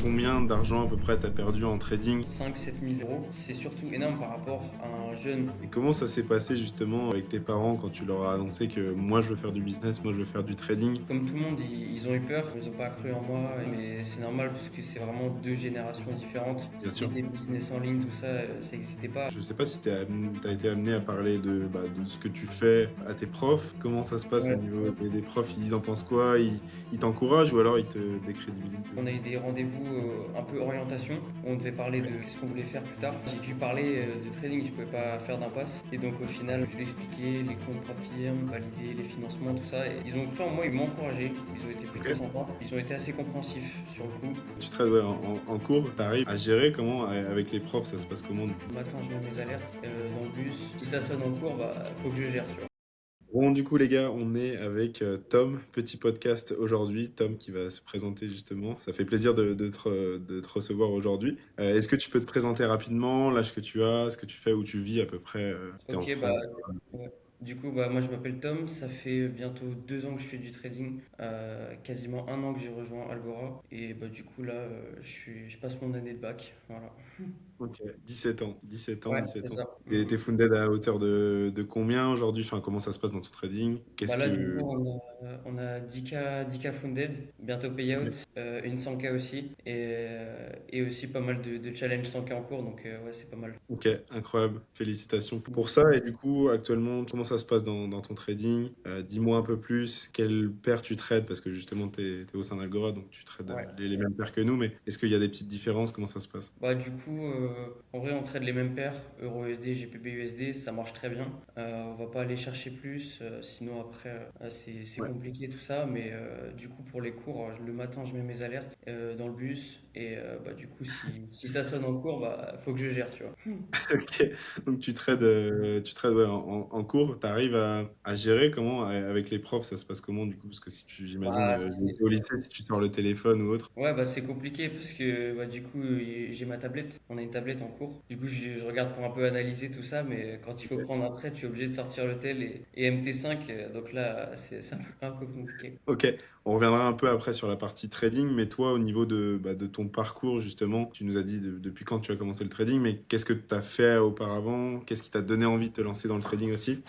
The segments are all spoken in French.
Combien d'argent à peu près t'as perdu en trading? 5 000 à 7 000 euros, c'est surtout énorme par rapport à un jeune. Et comment ça s'est passé justement avec tes parents quand tu leur as annoncé que moi je veux faire du business, moi je veux faire du trading? Comme tout le monde, ils ont eu peur, ils n'ont pas cru en moi, mais c'est normal parce que c'est vraiment deux générations différentes. Bien Tout ce qui sûr. était business en ligne, tout ça, ça n'existait pas. Je sais pas si t'as été amené à parler de ce que tu fais à tes profs. Comment ça se passe au Ouais. niveau des profs? Ils en pensent quoi? Ils t'encouragent ou alors ils te décrédibilisent? On a eu des rendez-vous un peu orientation, où on devait parler de qu'est-ce qu'on voulait faire plus tard. J'ai dû parler de trading, je pouvais pas faire d'impasse. Et donc au final, je lui ai expliqué les contrats de firme, valider les financements, tout ça. Et ils ont cru en moi, ils m'ont encouragé. Ils ont été plutôt Ok. sympas. Ils ont été assez compréhensifs sur le coup. Tu trades ouais, en cours, t'arrives à gérer comment avec les profs, ça se passe comment du coup? Le matin, je mets mes alertes dans le bus. Si ça sonne en cours, bah faut que je gère, tu vois. Bon, du coup, les gars, on est avec Tom, petit podcast aujourd'hui. Tom qui va se présenter justement. Ça fait plaisir de te recevoir aujourd'hui. Est-ce que tu peux te présenter rapidement, l'âge que tu as, ce que tu fais, où tu vis à peu près, si t'es en Ok, bah, France? ouais. Du coup, bah, moi je m'appelle Tom, ça fait bientôt 2 ans que je fais du trading, quasiment un an que j'ai rejoint Algora, et bah, du coup là, je passe mon année de bac, voilà. Ok, 17 ans, 17 ans, Ouais, c'est 17 ans. ça. Et t'es funded à hauteur de combien aujourd'hui? Enfin, comment ça se passe dans ton trading? Qu'est-ce Bah là, du coup, que... on a 10K funded, bientôt payout, une 100K aussi, et aussi pas mal de challenges 100K en cours, donc ouais, c'est pas mal. Ok, incroyable, félicitations pour ça. Et du coup, actuellement, comment ça se passe dans ton trading? Dis-moi un peu plus, quelle paire tu trades? Parce que justement, tu es au sein d'Algora, donc tu trades Ouais. les mêmes paires que nous, mais est-ce qu'il y a des petites différences? Comment ça se passe? Bah, du coup, en vrai, on trade les mêmes paires, Euro-USD, GBP-USD, ça marche très bien. On va pas aller chercher plus, sinon après, c'est Ouais. compliqué tout ça. Mais du coup, pour les cours, le matin, je mets mes alertes dans le bus. Et bah, du coup, si ça sonne en cours, bah, faut que je gère, tu vois. Ok, donc tu trades ouais, en cours, tu arrives à gérer comment avec les profs, ça se passe comment du coup? Parce que si tu, j'imagine, Bah, au lycée, si tu sors le téléphone ou autre. ouais, bah, c'est compliqué parce que bah, du coup, j'ai ma tablette. On a une tablette en cours. Du coup, je regarde pour un peu analyser tout ça. Mais quand il faut prendre un trade, tu es obligé de sortir le tel et MT5. Donc là, c'est un peu compliqué. Ok, on reviendra un peu après sur la partie trading, mais toi, au niveau de ton parcours, justement, tu nous as dit depuis quand tu as commencé le trading, mais qu'est-ce que tu as fait auparavant? Qu'est-ce qui t'a donné envie de te lancer dans le trading aussi?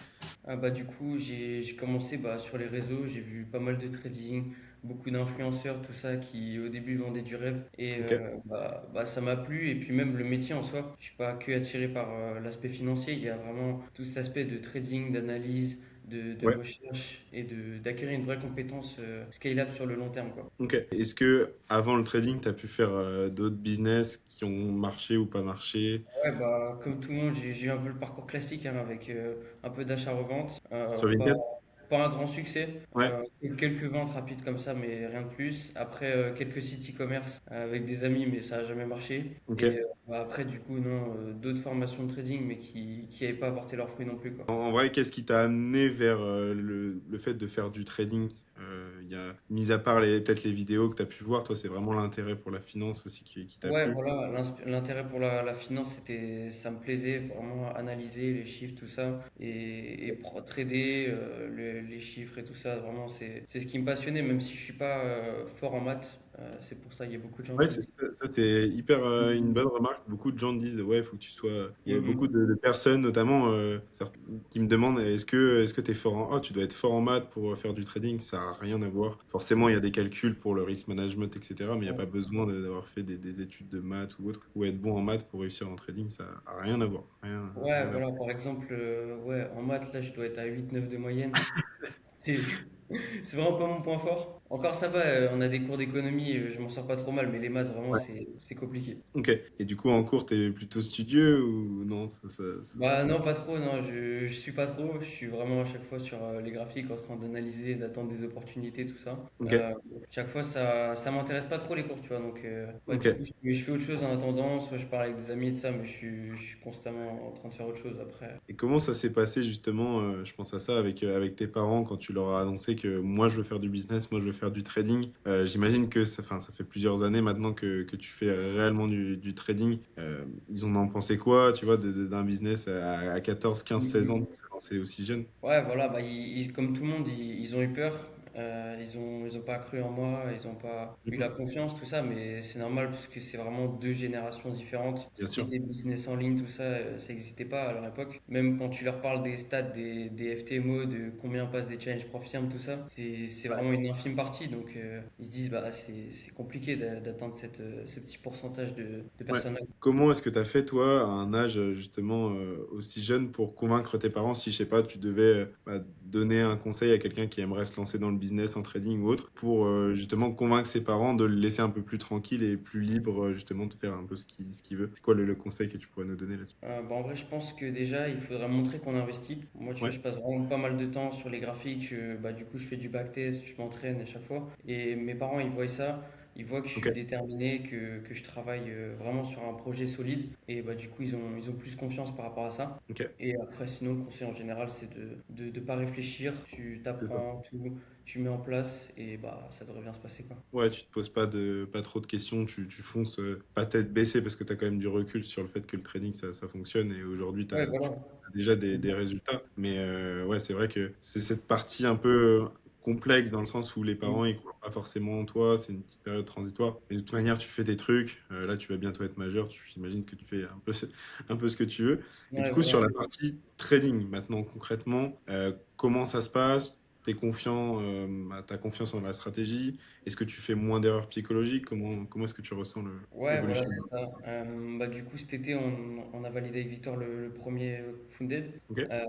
Ah bah du coup j'ai commencé bah, sur les réseaux, j'ai vu pas mal de trading, beaucoup d'influenceurs, tout ça qui au début vendaient du rêve et Ok, bah, ça m'a plu et puis même le métier en soi, je suis pas que attiré par l'aspect financier, il y a vraiment tout cet aspect de trading, d'analyse, de ouais, recherche et d'acquérir une vraie compétence scalable sur le long terme quoi. ok. Est-ce que avant le trading, tu as pu faire d'autres business qui ont marché ou pas marché Ouais bah comme tout le monde j'ai eu un peu le parcours classique hein, avec un peu d'achat-revente, sur Vinted? pas un grand succès, Ouais, quelques ventes rapides comme ça, mais rien de plus. Après, quelques sites e-commerce avec des amis, mais ça n'a jamais marché. ok. Et bah, après, du coup, non, d'autres formations de trading, mais qui n'avaient pas apporté leurs fruits non plus, quoi. En vrai, qu'est-ce qui t'a amené vers le fait de faire du trading? Mis à part peut-être les vidéos que tu as pu voir, toi, c'est vraiment l'intérêt pour la finance aussi qui t'a Ouais, plu. voilà, l'intérêt pour la finance, ça me plaisait vraiment analyser les chiffres, tout ça, et trader les chiffres et tout ça. Vraiment, c'est ce qui me passionnait, même si je suis pas fort en maths. C'est pour ça, il y a beaucoup de gens Ouais, qui me disent. c'est hyper une bonne remarque. Beaucoup de gens disent, ouais, il faut que tu sois. Il y a beaucoup Mhm. de personnes, notamment, qui me demandent, est-ce que tu es fort en. Oh, tu dois être fort en maths pour faire du trading. Ça n'a rien à voir. Forcément, il y a des calculs pour le risk management, etc. Mais il n'y a pas besoin d'avoir fait des études de maths ou autre. Ou être bon en maths pour réussir en trading. Ça n'a rien à voir. Ouais, Rien à voir. voilà, par exemple, ouais, en maths, là, je dois être à 8 9 de moyenne. C'est c'est vraiment pas mon point fort. Encore ça va, on a des cours d'économie, je m'en sors pas trop mal, mais les maths, vraiment, c'est compliqué. Ok. Et du coup, en cours, tu es plutôt studieux ou non? Bah non, pas trop, non, je suis pas trop. Je suis vraiment à chaque fois sur les graphiques en train d'analyser, d'attendre des opportunités, tout ça. Ok. Euh, Chaque fois, ça m'intéresse pas trop les cours, tu vois. Donc, bah, Ok. du coup, je fais autre chose en attendant. Soit je parle avec des amis et tout ça, mais je suis constamment en train de faire autre chose après. Et comment ça s'est passé justement, je pense à ça avec tes parents quand tu leur as annoncé que moi je veux faire du business, moi je veux faire du trading. J'imagine que enfin, ça fait plusieurs années maintenant que tu fais réellement du trading. Ils en ont pensé quoi, tu vois, d'un business à 14, 15, 16 ans de se lancer aussi jeune? Ouais, voilà, bah, comme tout le monde, ils ont eu peur. ils ont pas cru en moi, ils ont pas eu la Mhm. confiance, tout ça, mais c'est normal parce que c'est vraiment deux générations différentes. Tout Bien ce qui sûr. était business en ligne, tout ça, ça n'existait pas à leur époque. Même quand tu leur parles des stats, des FTMO, de combien passent des challenge profirmes, tout ça, c'est Ouais. vraiment une infime partie. Donc ils se disent, bah, c'est compliqué d'atteindre ce petit pourcentage de Ouais. personnes. Comment est-ce que tu as fait, toi, à un âge justement aussi jeune pour convaincre tes parents si, je sais pas, tu devais donner un conseil à quelqu'un qui aimerait se lancer dans le business, en trading ou autre, pour justement convaincre ses parents de le laisser un peu plus tranquille et plus libre, justement, de faire un peu ce qu'il veut. C'est quoi le conseil que tu pourrais nous donner là-dessus? Bah, en vrai, je pense que déjà, il faudrait montrer qu'on investit. Moi, tu vois, Ouais, je passe vraiment pas mal de temps sur les graphiques. Bah, du coup, je fais du backtest, je m'entraîne à chaque fois. Et mes parents, ils voient ça. Ils voient que je ok, suis déterminé, que je travaille vraiment sur un projet solide. Et bah, du coup, ils ont plus confiance par rapport à ça. ok. Et après, sinon, le conseil en général, c'est de pas réfléchir. Tu C'est ça. t'apprends tout, tu mets en place et bah, ça devrait bien se passer, quoi. Ouais, tu te poses pas trop de questions, tu fonces pas tête baissée parce que tu as quand même du recul sur le fait que le trading ça fonctionne et aujourd'hui Ouais, tu voilà. as déjà des résultats. Mais ouais, c'est vrai que c'est cette partie un peu complexe dans le sens où les parents ils croient pas forcément en toi, c'est une petite période transitoire. Mais de toute manière, tu fais des trucs, là tu vas bientôt être majeur, j'imagine que tu fais un peu ce que tu veux. Et du Ouais, coup, sur voilà. la partie trading, maintenant concrètement, comment ça se passe? T'es confiant, t'as confiance en la stratégie? Est-ce que tu fais moins d'erreurs psychologiques? Comment est-ce que tu ressens Ouais, voilà, l'évolution? c'est ça. Bah, du coup, cet été, on a validé avec Victor le premier Funded. Ok. Euh,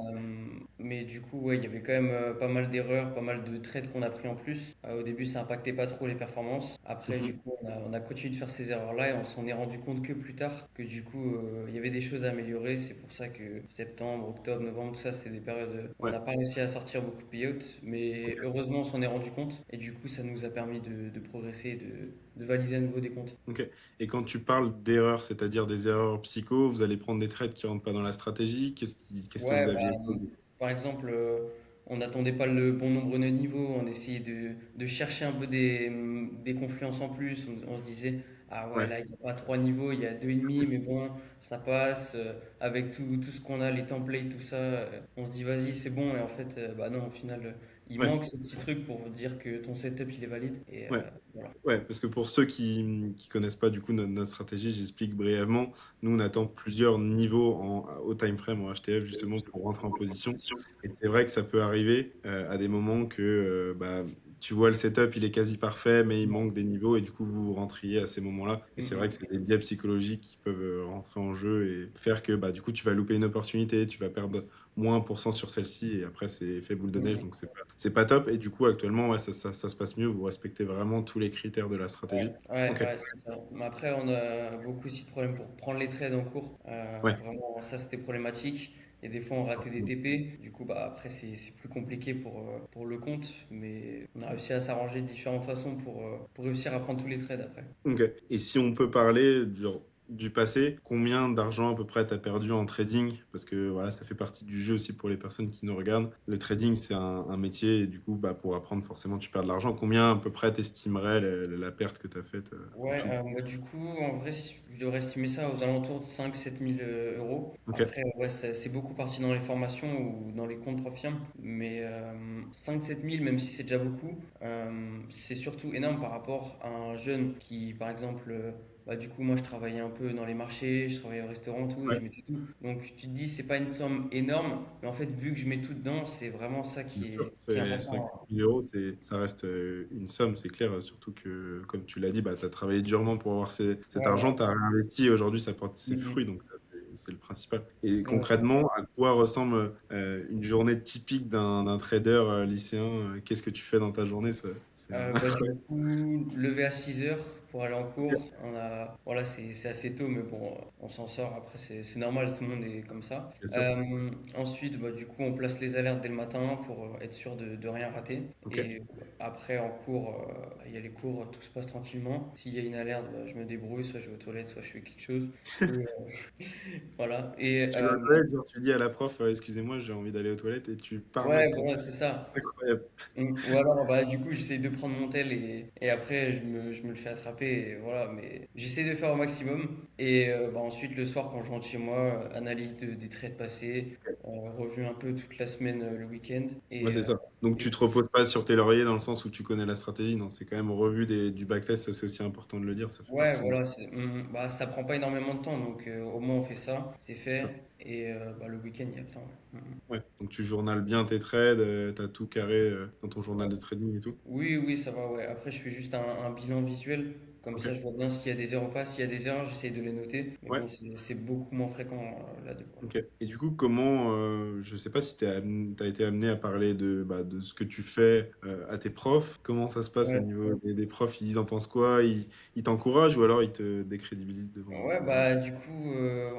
mais du coup, ouais, il y avait quand même pas mal d'erreurs, pas mal de trades qu'on a pris en plus. Au début, ça impactait pas trop les performances. Après, du Mhm. coup, on a continué de faire ces erreurs-là et on s'en est rendu compte que plus tard que du coup, il y avait des choses à améliorer. C'est pour ça que septembre, octobre, novembre, tout ça, c'était des périodes où on Ouais. n'a pas réussi à sortir beaucoup de payouts. Mais Ok. heureusement, on s'en est rendu compte et du coup, ça nous a permis de progresser, et de valider à nouveau des comptes. Ok. Et quand tu parles d'erreurs, c'est-à-dire des erreurs psycho, vous allez prendre des trades qui rentrent pas dans la stratégie. Qu'est-ce que Ouais, vous bah, aviez fait? par exemple, on n'attendait pas le bon nombre de niveaux, on essayait de chercher un peu des confluences en plus. On se disait, ah ouais, Ouais. là, il n'y a pas trois niveaux, il y a deux et demi, mais bon, ça passe. Avec tout ce qu'on a, les templates, tout ça, on se dit, vas-y, c'est bon. Et en fait, bah non, au final, il Ouais. manque ce petit truc pour dire que ton setup, il est valide. Et Ouais. voilà. Ouais, parce que pour ceux qui connaissent pas du coup notre stratégie, j'explique brièvement. Nous, on attend plusieurs niveaux au time frame en HTF justement pour rentrer en position. Et c'est vrai que ça peut arriver à des moments que tu vois le setup, il est quasi parfait, mais il manque des niveaux et du coup vous rentriez à ces moments-là. Et c'est vrai que Mhm. c'est des biais psychologiques qui peuvent rentrer en jeu et faire que du coup tu vas louper une opportunité, tu vas perdre moins 1% sur celle-ci et après c'est effet boule de neige donc c'est pas top. Et du coup actuellement ouais, ça se passe mieux, vous respectez vraiment tous les critères de la Ouais, stratégie. ouais, Ok, ouais, c'est ça. Mais après, on a beaucoup aussi de problèmes pour prendre les trades en cours. ouais. Vraiment, ça, c'était problématique. Et des fois, on ratait des TP. Du coup, bah, après, c'est plus compliqué pour le compte. Mais on a réussi à s'arranger de différentes façons pour réussir à prendre tous les trades après. Ok. Et si on peut parler du passé, combien d'argent à peu près t'as perdu en trading? Parce que voilà, ça fait partie du jeu aussi pour les personnes qui nous regardent. Le trading, c'est un métier et du coup, pour apprendre, forcément, tu perds de l'argent. Combien à peu près t'estimerais la perte que t'as faite en Ouais, tout? moi, du coup, en vrai, je devrais estimer ça aux alentours de 5 000 à 7 000 euros. Ok. Après, ouais, c'est beaucoup parti dans les formations ou dans les comptes profirmes. Mais 5 000 à 7 000, même si c'est déjà beaucoup, c'est surtout énorme par rapport à un jeune qui, par exemple, bah, du coup, moi, je travaillais un peu dans les marchés, je travaillais au restaurant, tout, et Ouais, je mettais tout. Donc, tu te dis, c'est pas une somme énorme, mais en fait, vu que je mets tout dedans, c'est vraiment ça bien sûr. qui est C'est 5 important. 000 euros, ça reste une somme, c'est clair. Surtout que, comme tu l'as dit, tu as travaillé durement pour avoir cet Ouais, argent, voilà. tu as réinvesti et aujourd'hui, ça porte ses fruits. Mhm. Donc, ça, c'est le principal. Et Ouais. concrètement, à quoi ressemble une journée typique d'un trader lycéen? Qu'est-ce que tu fais dans ta journée? C'est Bah, du incroyable. coup, lever à 6 heures pour aller en Ok, cours. Voilà, c'est assez tôt, mais bon, on s'en sort. Après, c'est normal, tout le monde est comme ça. bien sûr. Ensuite, bah, du coup, on place les alertes dès le matin pour être sûr de rien rater. Ok. Et après, en cours, il y a les cours, tout se passe tranquillement. S'il y a une alerte, bah, je me débrouille, soit je vais aux toilettes, soit je fais quelque chose. Et, voilà. Et Tu vas aux toilettes, genre, tu dis à la prof, excusez-moi, j'ai envie d'aller aux toilettes et tu pars ouais, mettre ton. voilà, c'est ça. Incroyable. Ou alors, bah, du coup, j'essaye de prendre mon tel et après, je me le fais attraper. Et voilà, mais j'essaie de faire au maximum. Et bah, ensuite, le soir, quand je rentre chez moi, analyse des trades passés. revu un peu toute la semaine, le week-end. Ouais, c'est ça. Donc Et tu te reposes pas sur tes lauriers dans le sens où tu connais la stratégie, non, c'est quand même revu du backtest, ça c'est aussi important de le dire, ça fait ouais, partie de... voilà, bah, ça prend pas énormément de temps, donc au moins on fait ça, c'est C'est ça. fait. Et bah, le week-end, il y a le temps. Ouais. Ouais. Donc tu journales bien tes trades, t'as tout carré dans ton journal de trading et tout. Oui, oui, ça va, ouais. Après, je fais juste un bilan visuel. Comme Ok. ça, je vois bien s'il y a des erreurs ou pas. S'il y a des erreurs, j'essaye de les noter. Mais Ouais. bon, c'est beaucoup moins fréquent là-dedans. Ok. Et du coup, comment, je sais pas si t'as été amené à parler de ce que tu fais à tes profs. Comment ça se passe au Ouais. niveau des profs? Ils en pensent quoi? Ils t'encouragent ou alors ils te décrédibilisent Ouais, devant les... bah du coup,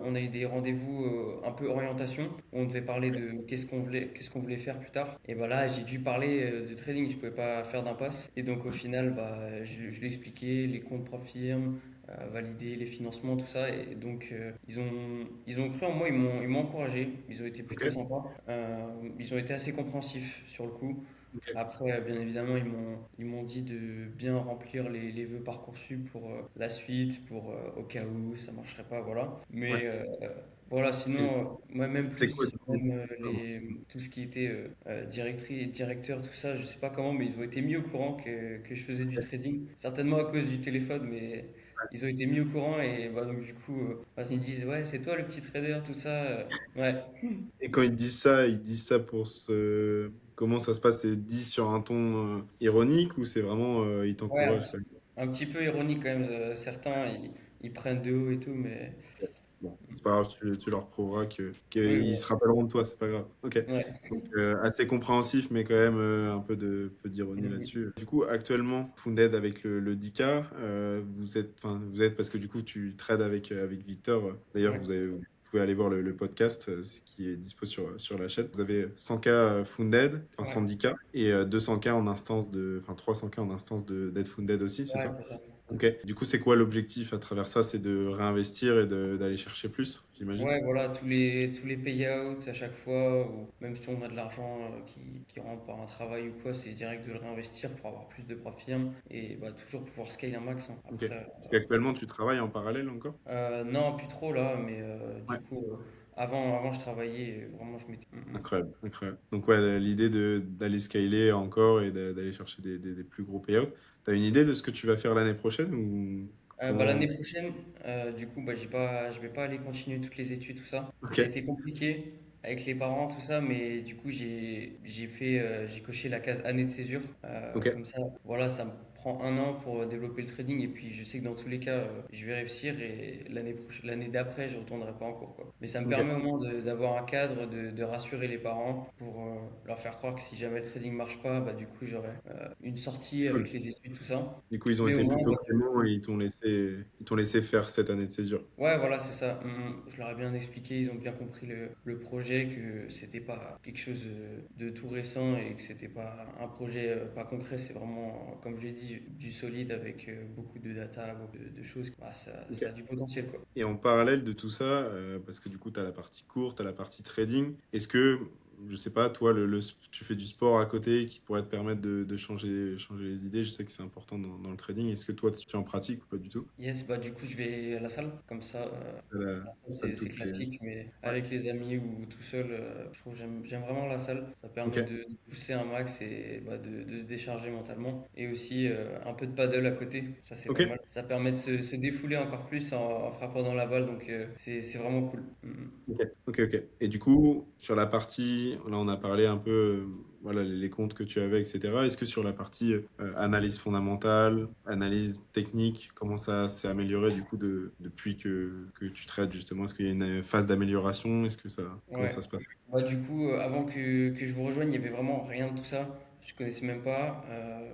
on a eu des rendez-vous un peu orientation où on devait parler Ok. de qu'est-ce qu'on voulait faire plus tard. Et bah là, j'ai dû parler de trading, je pouvais pas faire d'impasse. Et donc au final, bah je lui ai expliqué les comptes propres firmes, valider les financements, tout ça. Et donc ils ont cru en moi, ils m'ont encouragé, ils ont été Ok. plutôt sympas. Ils ont été assez compréhensifs sur le coup. Ok. Après, bien évidemment, ils m'ont dit de bien remplir les vœux Parcoursup pour la suite, pour au cas où ça marcherait pas, voilà. Ouais. Mais voilà, Et sinon, moi même c'est quoi plus, du coup? même Pardon. tout ce qui était directrice, directeur, tout ça, je sais pas comment, mais ils ont été mis au courant que je faisais du trading. Certainement à cause du téléphone, mais ils ont été mis au courant et bah, donc du coup, bah, ils me disent, ouais, c'est toi le petit trader, tout ça. Ouais. Et quand ils disent ça pour se... Comment ça se passe? C'est dit sur un ton ironique ou c'est vraiment ils Ouais, t'encouragent? un petit peu ironique quand même. Certains, ils prennent de haut et tout, mais Bon, c'est pas grave, tu leur prouveras oui, qu'ils se rappelleront de toi, c'est pas grave. Ok. ouais. Donc, assez compréhensif, mais quand même un peu d'ironie Mhm. là-dessus. Du coup, actuellement, Founded avec le 10K, vous êtes parce que du coup, tu trades avec Victor. D'ailleurs, Ouais, vous pouvez aller voir le podcast qui est dispo sur la chaîne. Vous avez 100K Founded, enfin ouais, 110K, et 200K en instance enfin 300K en instance d'être Founded aussi, c'est ouais, ça? c'est ça. Ok. Du coup, c'est quoi l'objectif à travers ça? C'est de réinvestir et d'aller chercher plus, j'imagine? Ouais, voilà, tous les payouts à chaque fois, ou même si on a de l'argent qui rentre par un travail ou quoi, c'est direct de le réinvestir pour avoir plus de profit et bah, toujours pouvoir scale un max, hein. Ok. Après, Parce qu'actuellement, tu travailles en parallèle encore? non, plus trop là, mais Ouais. du coup, avant je travaillais, vraiment je m'étais. Incroyable, incroyable. Donc ouais, l'idée d'aller scaler encore et d'aller chercher des plus gros payouts. T'as une idée de ce que tu vas faire l'année prochaine ou Bah, l'année comment? prochaine, du coup, bah, je vais pas aller continuer toutes les études, tout ça. Ok, Ça a été compliqué avec les parents, tout ça, mais du coup, j'ai coché la case année de césure. ok, Comme ça, voilà, ça me prend un an pour développer le trading, et puis je sais que dans tous les cas, je vais réussir, et l'année d'après, je retournerai pas en cours, quoi. Mais ça me ok. permet au moins d'avoir un cadre, de rassurer les parents pour leur faire croire que si jamais le trading marche pas, bah, du coup, j'aurai une sortie avec Cool. les études, tout ça. Du coup, ils ont Mais au été moins, plutôt bah, cléments et ils t'ont laissé faire cette année de césure. ouais, voilà, c'est ça. Je leur ai bien expliqué, ils ont bien compris le projet, que c'était pas quelque chose de tout récent et que c'était pas un projet pas concret, c'est vraiment, comme j'ai dit, du solide avec beaucoup de data, beaucoup de choses. Bah, Ok. ça a du potentiel, quoi. Et en parallèle de tout ça, parce que du coup, tu as la partie courte, tu as la partie trading, est-ce que, je sais pas, toi, tu fais du sport à côté qui pourrait te permettre de changer les idées? Je sais que c'est important dans le trading. Est-ce que toi, tu en pratiques ou pas du tout? Yes, bah du coup, je vais à la salle, comme ça. C'est ça, C'est toutes les... classique, mais Ouais. avec les amis ou tout seul, je trouve que j'aime vraiment la salle. Ça Ok, permet de pousser un max et bah, de se décharger mentalement. Et aussi un peu de paddle à côté, ça c'est ok, pas mal. Ça permet de se défouler encore plus en frappant dans la balle, donc c'est vraiment cool. ok, ok, ok. Et du coup, sur la partie, là, on a parlé un peu, voilà, les comptes que tu avais, etc. Est-ce que sur la partie analyse fondamentale, analyse technique, comment ça s'est amélioré du coup depuis que tu traites justement? Est-ce qu'il y a une phase d'amélioration? Comment Ouais. ça se passe? Bah, du coup, avant que je vous rejoigne, il n'y avait vraiment rien de tout ça. Je connaissais même pas.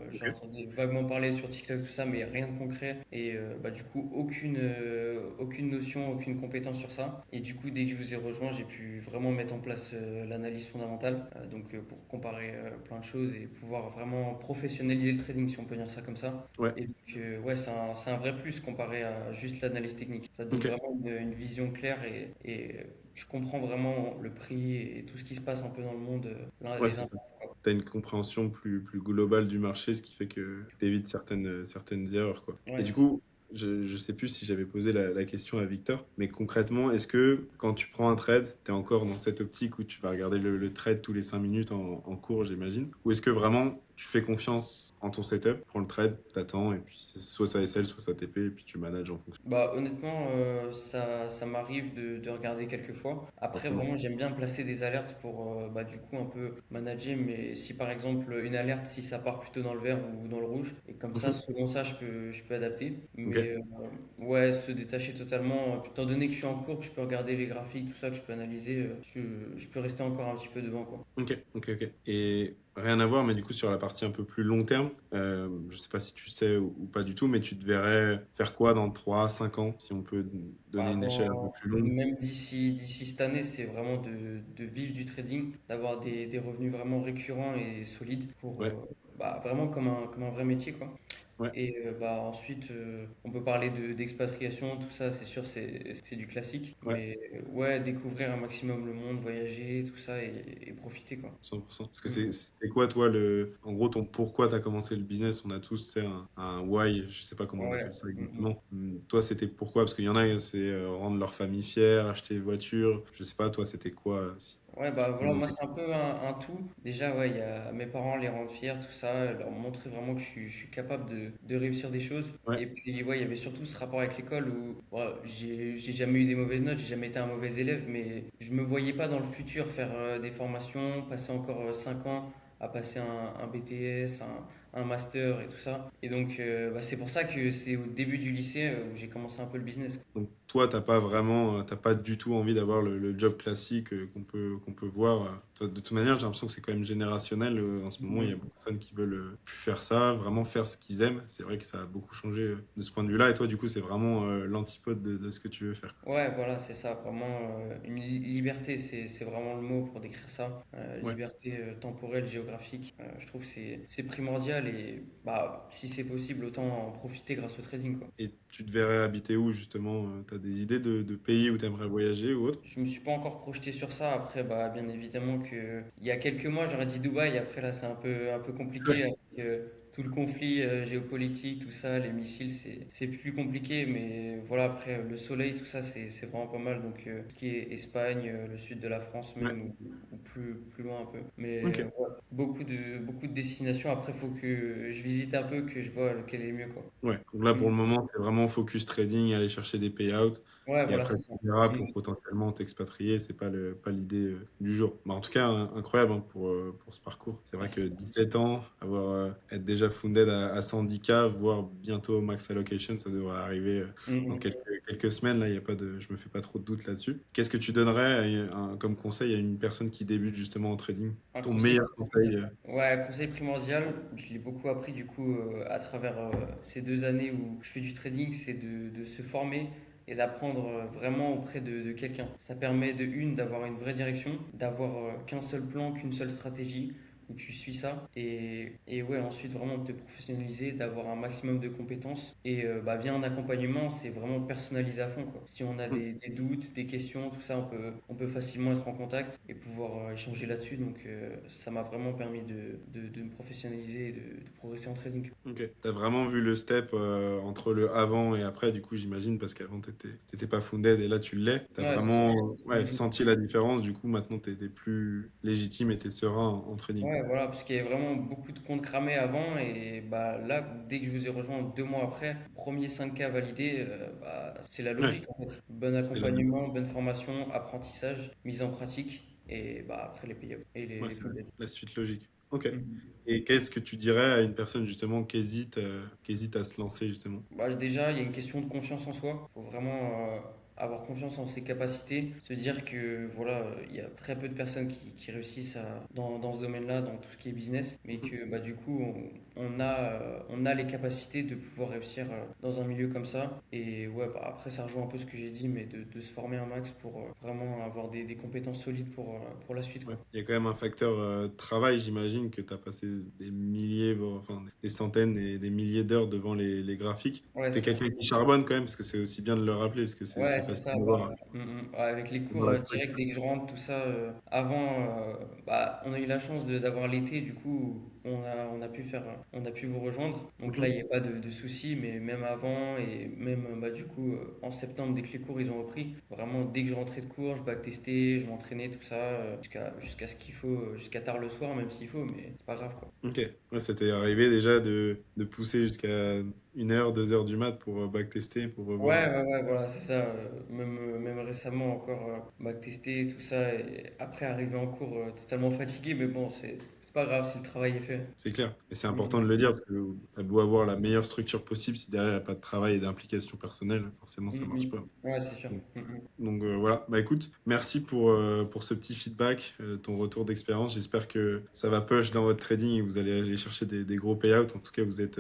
Ok, J'en entendais vaguement parler sur TikTok, tout ça, mais rien de concret. Et bah, du coup, aucune notion, aucune compétence sur ça. Et du coup, dès que je vous ai rejoint, j'ai pu vraiment mettre en place l'analyse fondamentale. Donc, pour comparer plein de choses et pouvoir vraiment professionnaliser le trading, si on peut dire ça comme ça. ouais, Et donc, ouais, c'est un vrai plus comparé à juste l'analyse technique. Ça donne ok, vraiment une vision claire et je comprends vraiment le prix et tout ce qui se passe un peu dans le monde, ouais, les c'est ça. impacts, quoi. Tu as une compréhension plus globale du marché, ce qui fait que tu évites certaines erreurs, quoi. Ouais, Et du c'est ça. coup, je sais plus si j'avais posé la question à Victor, mais concrètement, est-ce que quand tu prends un trade, tu es encore dans cette optique où tu vas regarder le trade tous les 5 minutes en cours, j'imagine? Ou est-ce que vraiment tu fais confiance en ton setup, prends le trade, t'attends, et puis soit ça SL, soit ça TP, et puis tu manages en fonction. Bah, honnêtement, ça m'arrive de regarder quelques fois. Après, Forcément. vraiment, j'aime bien placer des alertes pour bah, du coup un peu manager. Mais si par exemple une alerte, si ça part plutôt dans le vert ou dans le rouge, et comme ça, Mhm. selon ça, je peux adapter. Ok. Mais ouais, se détacher totalement, étant donné que je suis en cours, que je peux regarder les graphiques, tout ça, que je peux analyser, je peux rester encore un petit peu devant, quoi. Ok, ok, ok. Et rien à voir, mais du coup, sur la partie un peu plus long terme, je sais pas si tu sais ou pas du tout, mais tu te verrais faire quoi dans 3 5 ans, si on peut donner Bah, une échelle un peu plus longue? même d'ici cette année, c'est vraiment de vivre du trading, d'avoir des revenus vraiment récurrents et solides pour Ouais, bah, vraiment comme un vrai métier, quoi. ouais, Et bah, ensuite, on peut parler d'expatriation, tout ça, c'est sûr, c'est du classique. ouais. Mais ouais, découvrir un maximum le monde, voyager, tout ça et profiter, quoi. 100%. Parce que Mm. c'était quoi, toi, en gros, ton pourquoi tu as commencé le business? On a tous, tu sais, un why, je sais pas comment on Ouais. appelle ça Mm, mm. exactement. Toi, c'était pourquoi? Parce qu'il y en a, c'est rendre leur famille fière, acheter une voiture. Je sais pas, toi, c'était quoi? Si Ouais, tu bah peux voilà, nous moi c'est un peu un tout. Déjà, ouais, il y a mes parents les rendre fiers, tout ça, leur montrer vraiment que je suis capable de réussir des choses. Ouais. Et puis, ouais, il y avait surtout ce rapport avec l'école où ouais, j'ai jamais eu des mauvaises notes, j'ai jamais été un mauvais élève, mais je me voyais pas dans le futur faire des formations, passer encore 5 ans à passer un BTS, un master et tout ça. Et donc, bah, c'est pour ça que c'est au début du lycée où j'ai commencé un peu le business. Donc toi, t'as pas vraiment, t'as pas du tout envie d'avoir le job classique qu'on peut voir. Toi, de toute manière, j'ai l'impression que c'est quand même générationnel. En ce moment, il y a beaucoup de personnes qui veulent plus faire ça, vraiment faire ce qu'ils aiment. C'est vrai que ça a beaucoup changé de ce point de vue-là. Et toi, du coup, c'est vraiment l'antipode de ce que tu veux faire. Ouais, voilà, c'est ça, vraiment une liberté, c'est vraiment le mot pour décrire ça. Ouais. Liberté temporelle, géographique, je trouve que c'est primordial et bah, si c'est possible, autant en profiter grâce au trading, quoi. Et tu te verrais habiter où, justement? T'as des idées de pays où t'aimerais voyager ou autre? Je me suis pas encore projeté sur ça. Après, bah, bien évidemment que il y a quelques mois, j'aurais dit Dubaï. Après, là, c'est un peu compliqué avec tout le conflit géopolitique, tout ça, les missiles, c'est plus compliqué. Mais voilà, après, le soleil, tout ça, c'est vraiment pas mal. Donc, tout ce qui est Espagne, le sud de la France Ouais. même, ou plus loin un peu. Mais Ok. ouais, beaucoup de destinations. Après, il faut que je visite un peu, que je vois lequel est le mieux, quoi. Ouais. Donc là, pour Mm. le moment, c'est vraiment focus trading, aller chercher des payouts. Ouais, Et voilà, après, c'est tu ça. verras Mm. pour potentiellement t'expatrier, c'est pas l'idée du jour. Mais en tout cas, incroyable hein, pour ce parcours. C'est vrai que Merci. 17 ans, être déjà funded à 110K, voire bientôt max allocation, ça devrait arriver Mm, dans mm. quelques semaines. Là, y a pas de, je me fais pas trop de doutes là-dessus. Qu'est-ce que tu donnerais comme conseil à une personne qui débute justement en trading? Un Ton conseil meilleur conseil? primordial. Ouais, un conseil primordial, je l'ai beaucoup appris du coup à travers ces 2 années où je fais du trading, c'est de se former et d'apprendre vraiment auprès de quelqu'un. Ça permet de une, d'avoir une vraie direction, d'avoir qu'un seul plan, qu'une seule stratégie où tu suis ça et ouais, ensuite vraiment de te professionnaliser, d'avoir un maximum de compétences et bah, via un accompagnement, c'est vraiment personnalisé à fond quoi. Si on a des doutes, des questions, tout ça, on peut facilement être en contact et pouvoir échanger là-dessus. Donc ça m'a vraiment permis de me professionnaliser et de progresser en trading. Ok. T'as vraiment vu le step entre le avant et après, du coup, j'imagine, parce qu'avant, t'étais pas funded et là, tu l'es. T'as Ouais, c'est ça. vraiment ouais, Mhm. senti la différence. Du coup, maintenant, t'es plus légitime et t'es serein en trading. Ouais, voilà, parce qu'il y avait vraiment beaucoup de comptes cramés avant et bah là, dès que je vous ai rejoint 2 mois après, premier 5K validé, bah, c'est la Ouais, logique en fait. Bon c'est la, di- accompagnement, bonne formation, apprentissage, mise en pratique et bah après les payouts et ouais, les c'est full days. la suite logique. Ok. Mhm. Et qu'est-ce que tu dirais à une personne, justement, qui hésite à se lancer, justement? Bah, déjà, il y a une question de confiance en soi. Il faut vraiment avoir confiance en ses capacités. Se dire que voilà, il y a très peu de personnes qui réussissent dans ce domaine-là, dans tout ce qui est business, mais Mhm. que bah, du coup, on a les capacités de pouvoir réussir dans un milieu comme ça. Et ouais, bah, après, ça rejoint un peu ce que j'ai dit, mais de se former un max pour vraiment avoir des compétences solides pour la suite, Ouais. quoi. Il y a quand même un facteur travail, j'imagine, que tu as passé des milliers, voire, enfin des centaines et des milliers d'heures devant les graphiques. Ouais, Tu es c'est ça. quelqu'un qui charbonne quand même, parce que c'est aussi bien de le rappeler, parce que c'est Ouais, c'est facile ça. d'avoir Ouais, avec les cours la directs, structure. dès que je rentre, tout ça, on a eu la chance d'avoir l'été, du coup, on a pu vous rejoindre. Donc là, il Mhm. n'y a pas de souci, mais même avant, et même, du coup, en septembre, dès que les cours, ils ont repris, vraiment, dès que je rentrais de cours, je backtestais, je m'entraînais, tout ça, jusqu'à ce qu'il faut, jusqu'à tard le soir, même s'il faut, mais c'est pas grave, quoi. Ok, ouais, ça t'est arrivé déjà de pousser jusqu'à 1 heure, 2 heures du mat pour backtester, pour revoir. Ouais, voilà, c'est ça. Même récemment encore, backtester, tout ça, et après arriver en cours totalement fatigué, mais bon, c'est pas grave si le travail est fait. C'est clair. Et c'est important Mhm. de le dire, parce que t'as beau avoir la meilleure structure possible, si derrière il n'y a pas de travail et d'implication personnelle, forcément ça marche Mhm. pas. Ouais, c'est sûr. Donc, Mhm. voilà, bah écoute, merci pour ce petit feedback, ton retour d'expérience. J'espère que ça va push dans votre trading et que vous allez aller chercher des gros payouts. En tout cas, vous êtes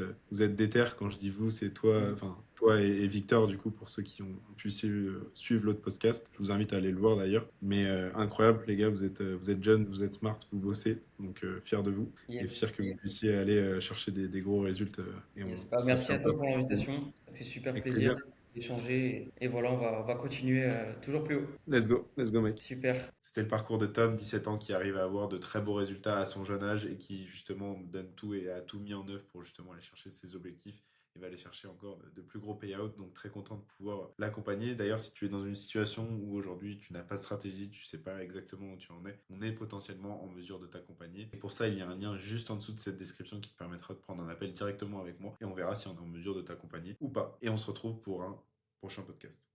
déter. Quand je dis vous, c'est toi, Mhm. enfin toi et Victor, du coup, pour ceux qui ont pu suivre l'autre podcast. Je vous invite à aller le voir d'ailleurs. Mais incroyable, les gars, vous êtes jeunes, vous êtes smart, vous bossez. Donc fier de vous et fier Yes, que vous puissiez aller chercher des gros résultats. Et yes. on Bah, sera merci fiers à de toi vous. pour l'invitation. Ça fait super Avec plaisir plaisir. d'échanger. Et voilà, on va continuer toujours plus haut. Let's go, mec. Super. C'était le parcours de Tom, 17 ans, qui arrive à avoir de très beaux résultats à son jeune âge et qui justement donne tout et a tout mis en œuvre pour justement aller chercher ses objectifs. Il va aller chercher encore de plus gros payouts, donc très content de pouvoir l'accompagner. D'ailleurs, si tu es dans une situation où aujourd'hui tu n'as pas de stratégie, tu sais pas exactement où tu en es, on est potentiellement en mesure de t'accompagner. Et pour ça, il y a un lien juste en dessous de cette description qui te permettra de prendre un appel directement avec moi et on verra si on est en mesure de t'accompagner ou pas. Et on se retrouve pour un prochain podcast.